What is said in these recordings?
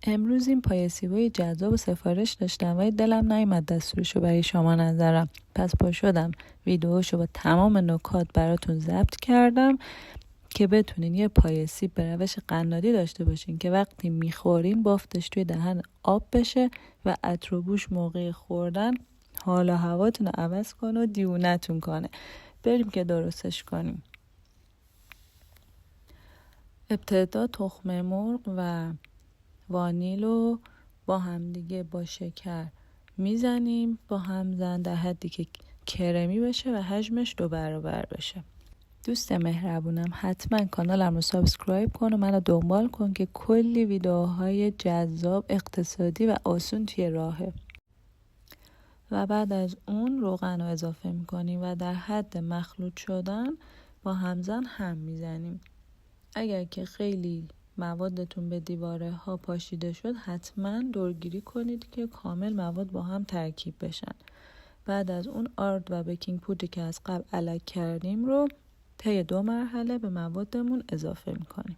امروز این پای سیبای جذاب سفارش داشتم و دلم نیامد دستورشو برای شما نذارم. پس پا شدم ویدیوشو با تمام نکات براتون ضبط کردم که بتونین یه پای سیب به روش قنادی داشته باشین که وقتی میخورین بافتش توی دهن آب بشه و عطر و بوش موقع خوردن حال و هواتون رو عوض کنه و دیوونتون کنه. بریم که درستش کنیم. ابتدا تخم مرغ و وانیل رو با هم دیگه با شکر میزنیم با همزن در حدی که کرمی بشه و حجمش 2 برابر بشه. دوست مهربونم حتما کانالم رو سابسکرایب کن و منو دنبال کن که کلی ویدیوهای جذاب اقتصادی و آسون توی راهه. و بعد از اون روغن رو اضافه میکنیم و در حد مخلوط شدن با همزن هم میزنیم. اگر که خیلی موادتون به دیواره ها پاشیده شد حتما دورگیری کنید که کامل مواد با هم ترکیب بشن. بعد از اون آرد و بیکینگ پودری که از قبل الک کردیم رو طی 2 مرحله به موادمون اضافه میکنیم.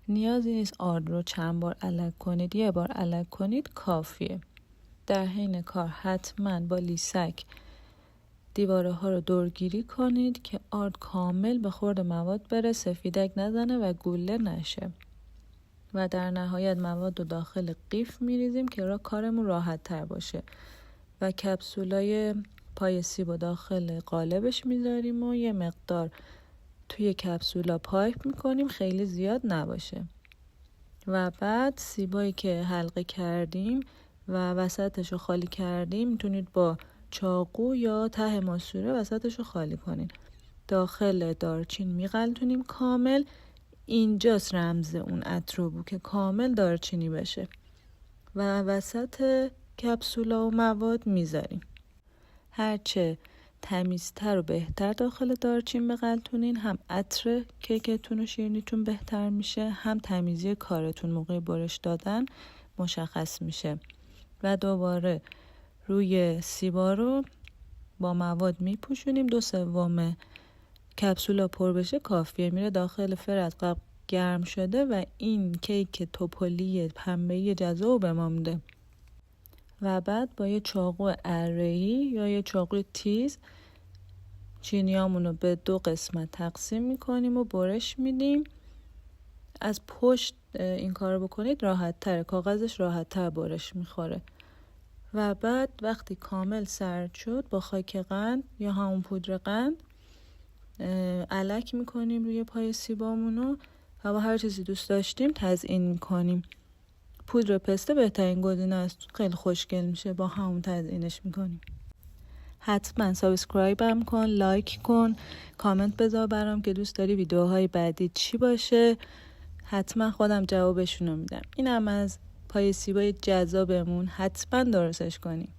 نیازی نیست آرد رو چند بار الک کنید، 1 بار الک کنید کافیه. در حین کار حتما با لیسک دیواره ها رو دورگیری کنید که آرد کامل به خورد مواد بره، سفیدک نزنه و گوله نشه. و در نهایت مواد رو داخل قیف میریزیم که کارمون راحت تر باشه و کپسولای پای سیب رو داخل قالبش میذاریم و یه مقدار توی کپسولا پایپ میکنیم، خیلی زیاد نباشه. و بعد سیبایی که حلقه کردیم و وسطش رو خالی کردیم میتونید با چاقو یا ته ماسوره وسطش رو خالی کنین. داخل دارچین میغلطونیم کامل. اینجاست رمز اون عطر و بو که کامل دارچینی بشه و وسط کپسولا و مواد میذاریم. هرچه تمیزتر و بهتر داخل دارچین بغلطونین هم عطر کیکتون و شیرینیتون بهتر میشه، هم تمیزی کارتون موقع برش دادن مشخص میشه. و دوباره روی سیبا رو با مواد میپوشونیم. 2/3 کپسولا پر بشه کافیه. میره داخل فر از قبل گرم شده و این کیک توپلی پنبه‌ای جذاب به ما میده. و بعد با یه چاقو اره‌ای یا یه چاقو تیز چینیامون رو به 2 قسمت تقسیم میکنیم و برش میدیم. از پشت این کارو بکنید راحت تره، کاغذش راحت تر برش میخوره. و بعد وقتی کامل سرد شد با خاک قند یا همون پودر قند الک میکنیم روی پای سیبامونو و با هر چیزی دوست داشتیم تزیین میکنیم. پودر پسته بهترین گزینه است، خیلی خوشگل میشه، با همون تزیینش میکنیم. حتما سابسکرایبم کن، لایک کن، کامنت بذار برام که دوست داری ویدیوهای بعدی چی باشه. حتما خودم جوابشونو میدم. اینم از پای سیبای جذابمون، حتما درستش کنیم.